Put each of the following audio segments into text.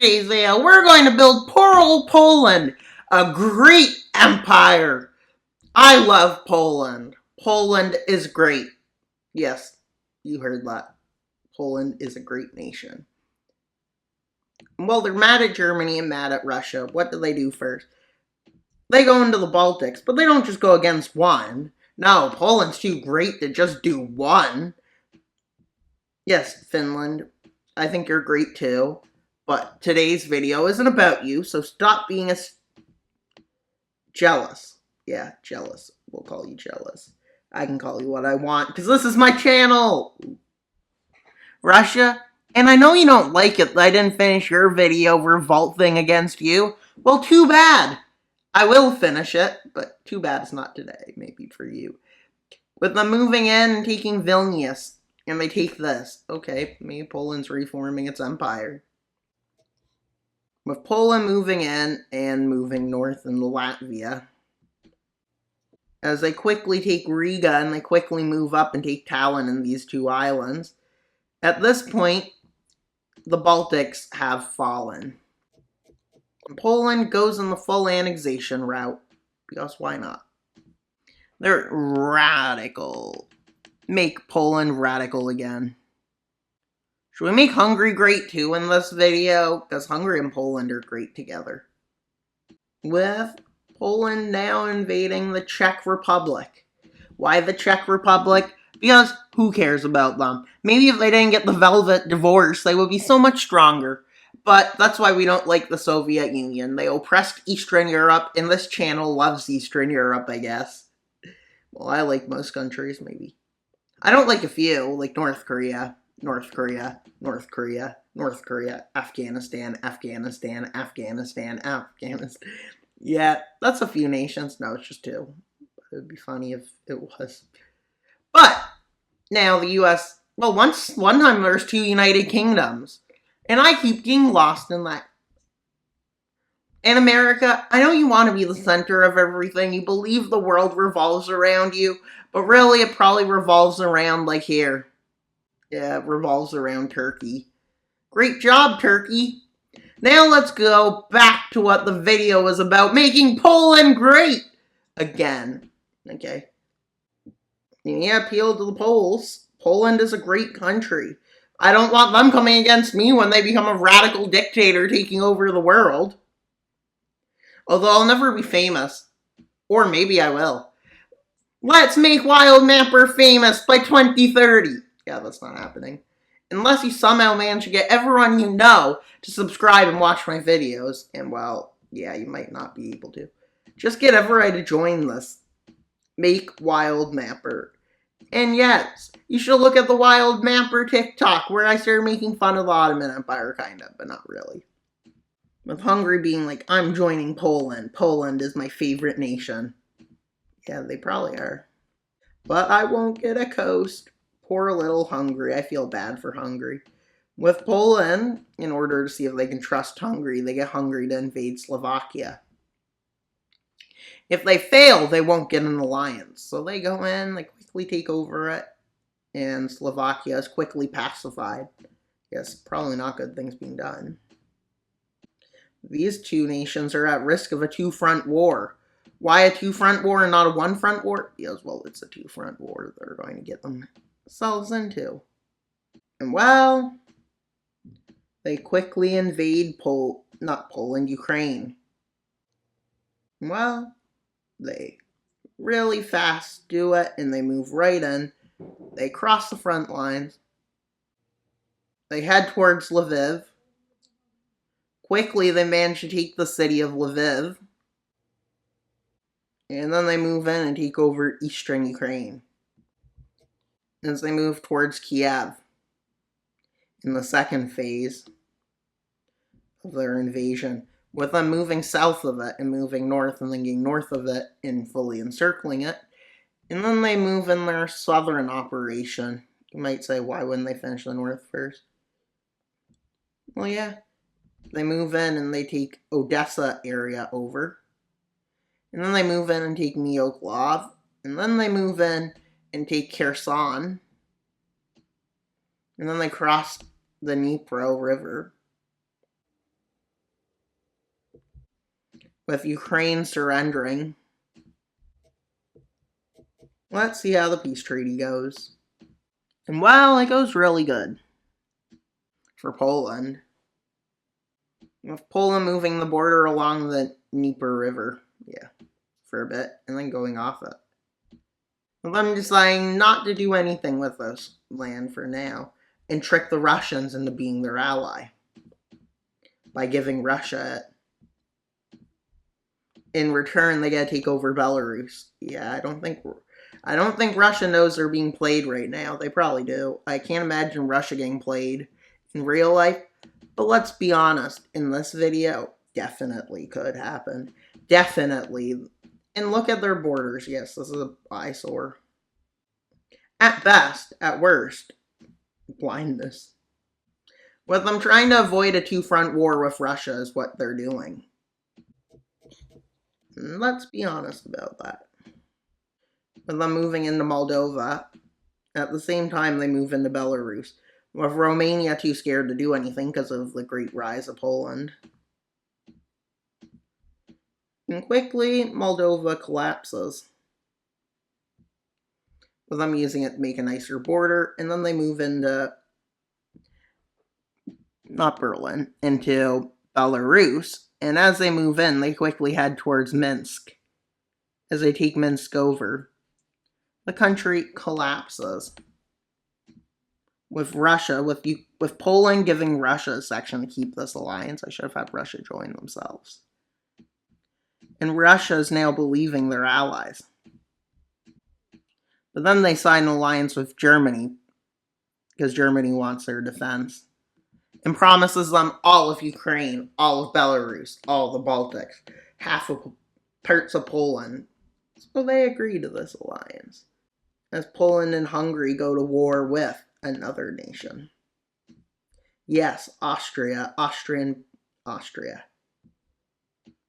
Azale, we're going to build poor old Poland, a great empire. I love Poland. Poland is great. Yes, you heard that. Poland is a great nation. Well, they're mad at Germany and mad at Russia. What do they do first? They go into the Baltics, but they don't just go against one. No, Poland's too great to just do one. Yes, Finland, I think you're great too. But today's video isn't about you, so stop being jealous. Yeah, jealous. We'll call you jealous. I can call you what I want, because this is my channel! Russia, and I know you don't like it that I didn't finish your video revolting against you. Well, too bad. I will finish it, but too bad it's not today, maybe for you. With them moving in and taking Vilnius, and they take this. Okay, maybe Poland's reforming its empire. With Poland moving in and moving north into Latvia, as they quickly take Riga and they quickly move up and take Tallinn and these two islands, at this point, the Baltics have fallen. Poland goes in the full annexation route, because why not? They're radical. Make Poland radical again. Should we make Hungary great too in this video? Because Hungary and Poland are great together. With Poland now invading the Czech Republic. Why the Czech Republic? Because who cares about them? Maybe if they didn't get the Velvet divorce, they would be so much stronger. But that's why we don't like the Soviet Union. They oppressed Eastern Europe, and this channel loves Eastern Europe, I guess. Well, I like most countries, maybe. I don't like a few, like North Korea, North Korea, North Korea, North Korea, Afghanistan, Afghanistan, Afghanistan, Afghanistan. Yeah, that's a few nations. No, it's just two. It would be funny if it was. But now the U.S., well, one time there was two United Kingdoms. And I keep getting lost in that. In America, I know you want to be the center of everything. You believe the world revolves around you. But really, it probably revolves around, like here. Yeah, it revolves around Turkey. Great job, Turkey. Now let's go back to what the video was about. Making Poland great! Again. Okay. Yeah, appeal to the Poles. Poland is a great country. I don't want them coming against me when they become a radical dictator taking over the world. Although I'll never be famous. Or maybe I will. Let's make Wild Mapper famous by 2030. Yeah, that's not happening. Unless you somehow manage to get everyone you know to subscribe and watch my videos. And well, yeah, you might not be able to. Just get everybody to join this. Make Wild Mapper. And yes, you should look at the Wild Mapper TikTok, where I started making fun of the Ottoman Empire, kind of, but not really. With Hungary being like, I'm joining Poland. Poland is my favorite nation. Yeah, they probably are. But I won't get a coast. Poor little Hungary. I feel bad for Hungary. With Poland, in order to see if they can trust Hungary, they get Hungary to invade Slovakia. If they fail, they won't get an alliance. So they go in, they quickly take over it, and Slovakia is quickly pacified. Yes, probably not good things being done. These two nations are at risk of a two-front war. Why a two-front war and not a one-front war? Because, well, it's a two-front war they're going to get themselves into. And, well, they quickly invade Ukraine. Well, they really fast do it, and they move right in. They cross the front lines. They head towards Lviv. Quickly, they manage to take the city of Lviv. And then they move in and take over eastern Ukraine. As they move towards Kiev. In the second phase of their invasion. With them moving south of it and moving north and then getting north of it and fully encircling it. And then they move in their southern operation. You might say, why wouldn't they finish the north first? Well, yeah. They move in and they take Odessa area over. And then they move in and take Mykolaiv. And then they move in and take Kherson. And then they cross the Dnipro River. with Ukraine surrendering. Let's see how the peace treaty goes. And well, it goes really good for Poland. With Poland moving the border along the Dnieper River, for a bit, and then going off it. With them deciding not to do anything with this land for now, and trick the Russians into being their ally by giving Russia it. In return, they gotta take over Belarus. Yeah, I don't think Russia knows they're being played right now. They probably do. I can't imagine Russia getting played in real life. But let's be honest, in this video, definitely could happen. Definitely. And look at their borders. Yes, this is an eyesore. At best, at worst, blindness. With them trying to avoid a two-front war with Russia is what they're doing. And let's be honest about that. With them moving into Moldova, at the same time they move into Belarus. With Romania too scared to do anything because of the great rise of Poland. And quickly, Moldova collapses. With them using it to make a nicer border, and then they move into, not Berlin, into Belarus. And as they move in, they quickly head towards Minsk. As they take Minsk over, the country collapses. With Russia, with Poland giving Russia a section to keep this alliance. I should have had Russia join themselves. And Russia is now believing they're allies. But then they sign an alliance with Germany, because Germany wants their defense, and promises them all of Ukraine, all of Belarus, all of the Baltics, half of parts of Poland. So they agree to this alliance, as Poland and Hungary go to war with another nation. Yes, Austria.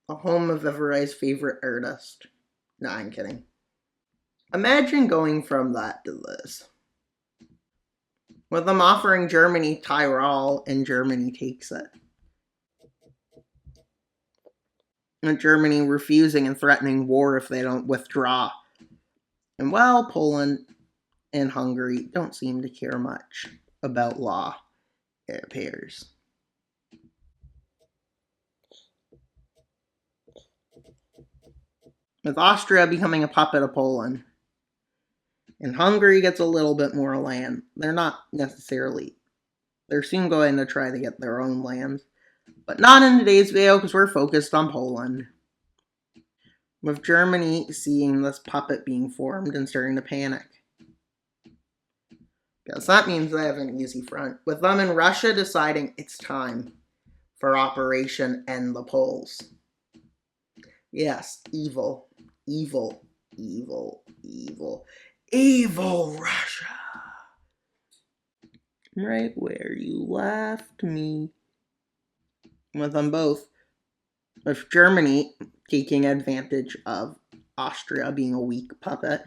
The home of everybody's favorite artist. No, I'm kidding. Imagine going from that to this. With them offering Germany Tyrol, and Germany takes it. And Germany refusing and threatening war if they don't withdraw. And well, Poland and Hungary don't seem to care much about law, it appears. With Austria becoming a puppet of Poland. And Hungary gets a little bit more land. They're not necessarily. They're soon going to try to get their own land. But not in today's video because we're focused on Poland. With Germany seeing this puppet being formed and starting to panic. Because that means they have an easy front. With them and Russia deciding it's time for Operation End the Poles. Yes, evil. Evil. Evil. Evil. Evil Russia. Right where you left me. With them both. With Germany taking advantage of Austria being a weak puppet.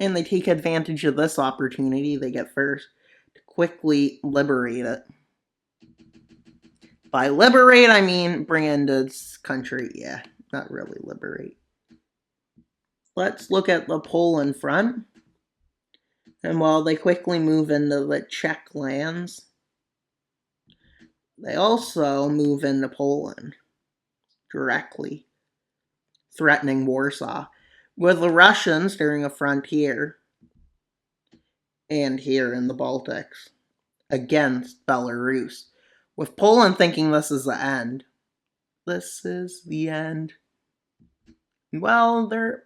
And they take advantage of this opportunity they get first to quickly liberate it. By liberate, I mean bring into this country. Yeah, not really liberate. Let's look at the Poland front. And while they quickly move into the Czech lands, they also move into Poland directly, threatening Warsaw, with the Russians during a frontier and here in the Baltics against Belarus, with Poland thinking this is the end. This is the end. Well, they're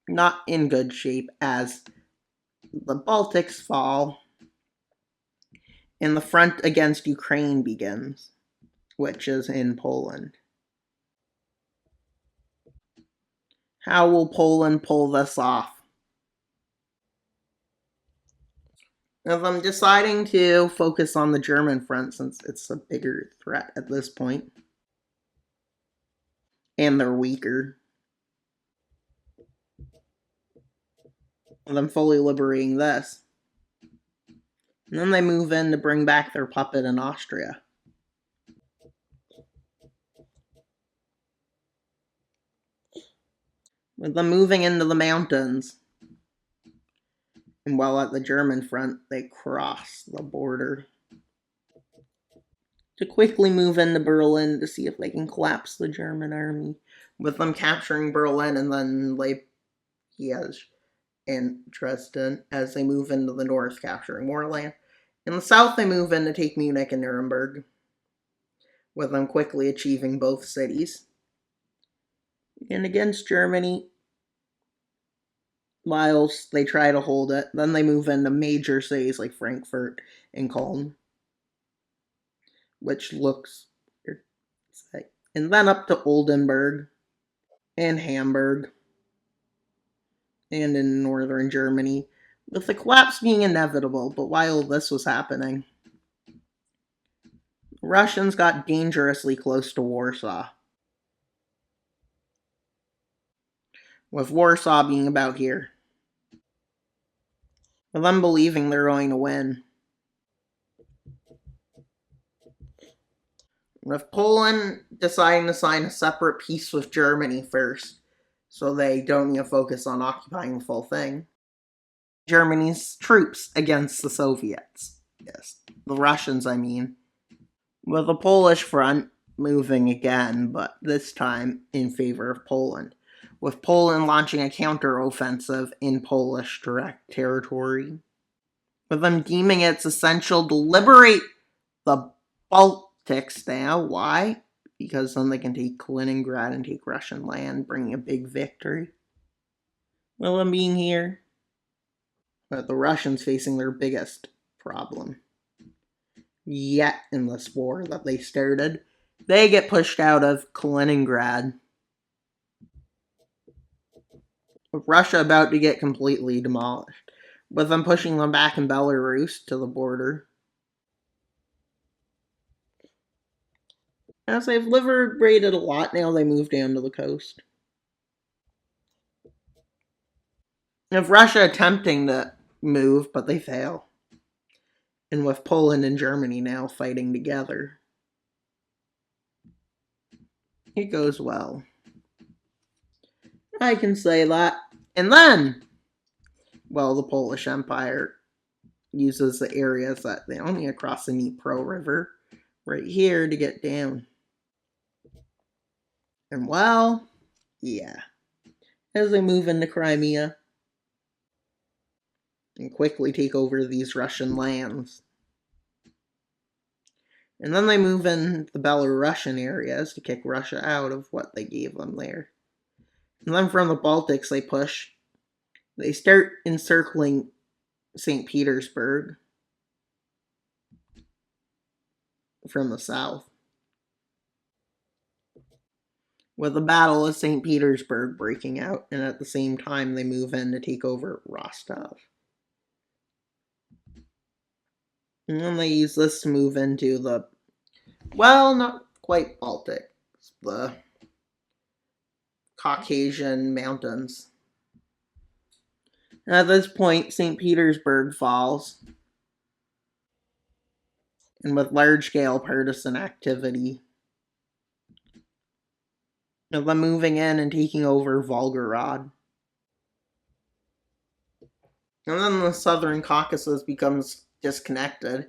not in good shape as the Baltics fall and the front against Ukraine begins, which is in Poland. How will Poland pull this off? If I'm deciding to focus on the German front since it's a bigger threat at this point, and they're weaker, and I'm fully liberating this. And then they move in to bring back their puppet in Austria. with them moving into the mountains. And while at the German front, they cross the border to quickly move into Berlin to see if they can collapse the German army, with them capturing Berlin and then Liège and Dresden as they move into the north, capturing more land. In the south, they move in to take Munich and Nuremberg, with them quickly achieving both cities. And against Germany, whilst they try to hold it, then they move into major cities like Frankfurt and Cologne, which looks weird. And then up to Oldenburg and Hamburg, and in northern Germany, with the collapse being inevitable. But while this was happening, the Russians got dangerously close to Warsaw, with Warsaw being about here, with them believing they're going to win. With Poland deciding to sign a separate peace with Germany first, so they don't need to focus on occupying the full thing. Germany's troops against the Soviets. Yes, the Russians, I mean. With the Polish front moving again, but this time in favor of Poland, with Poland launching a counter-offensive in Polish direct territory, with them deeming it's essential to liberate the Baltics now. Why? Because then they can take Kaliningrad and take Russian land, bringing a big victory. With them being here, but the Russians facing their biggest problem yet in this war that they started. They get pushed out of Kaliningrad, with Russia about to get completely demolished, with them pushing them back in Belarus to the border. As they've liberated a lot, now they move down to the coast. Of Russia attempting to move, but they fail. And with Poland and Germany now fighting together, it goes well. I can say that. And then, well, the Polish Empire uses the areas that they only across the Dnipro River right here to get down. And well, yeah, as they move into Crimea and quickly take over these Russian lands. And then they move in the Belarusian areas to kick Russia out of what they gave them there. And then from the Baltics they push. They start encircling St. Petersburg from the south, with the Battle of St. Petersburg breaking out, and at the same time they move in to take over Rostov. And then they use this to move into the, well, not quite Baltic, the Caucasian mountains. And at this point, St. Petersburg falls, and with large-scale partisan activity, of them moving in and taking over Volgorod. And then the Southern Caucasus becomes disconnected,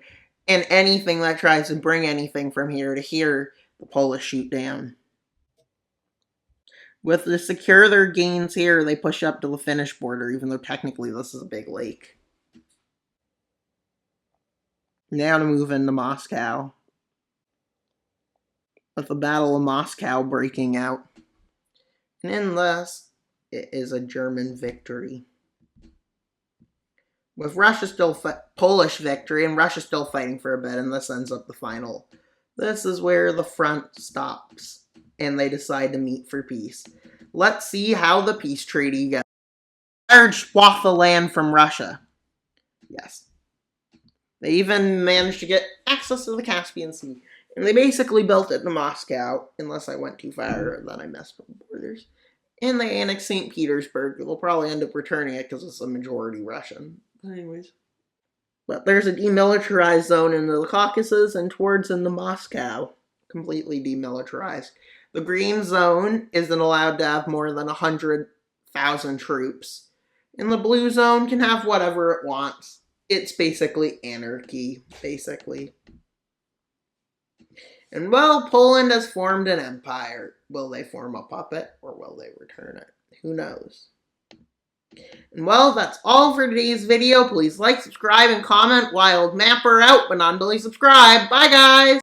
and anything that tries to bring anything from here to here, the Polish shoot down. With to secure their gains here, they push up to the Finnish border, even though technically this is a big lake. Now to move into Moscow, with the Battle of Moscow breaking out. And in this, it is a German victory. With Russia still Polish victory, and Russia still fighting for a bit, and this ends up the final. This is where the front stops, and they decide to meet for peace. Let's see how the peace treaty goes. Large swath of land from Russia. Yes. They even managed to get access to the Caspian Sea. And they basically built it in Moscow, unless I went too far, and then I messed with the borders. And they annexed St. Petersburg. They'll probably end up returning it because it's a majority Russian. Anyways. But there's a demilitarized zone in the Caucasus and towards into Moscow. Completely demilitarized. The green zone isn't allowed to have more than 100 1,000 troops. And the blue zone can have whatever it wants. It's basically anarchy, basically. And well, Poland has formed an empire. Will they form a puppet or will they return it? Who knows? And well, that's all for today's video. Please like, subscribe, and comment. Wild Mapper out, but not until you subscribe. Bye, guys!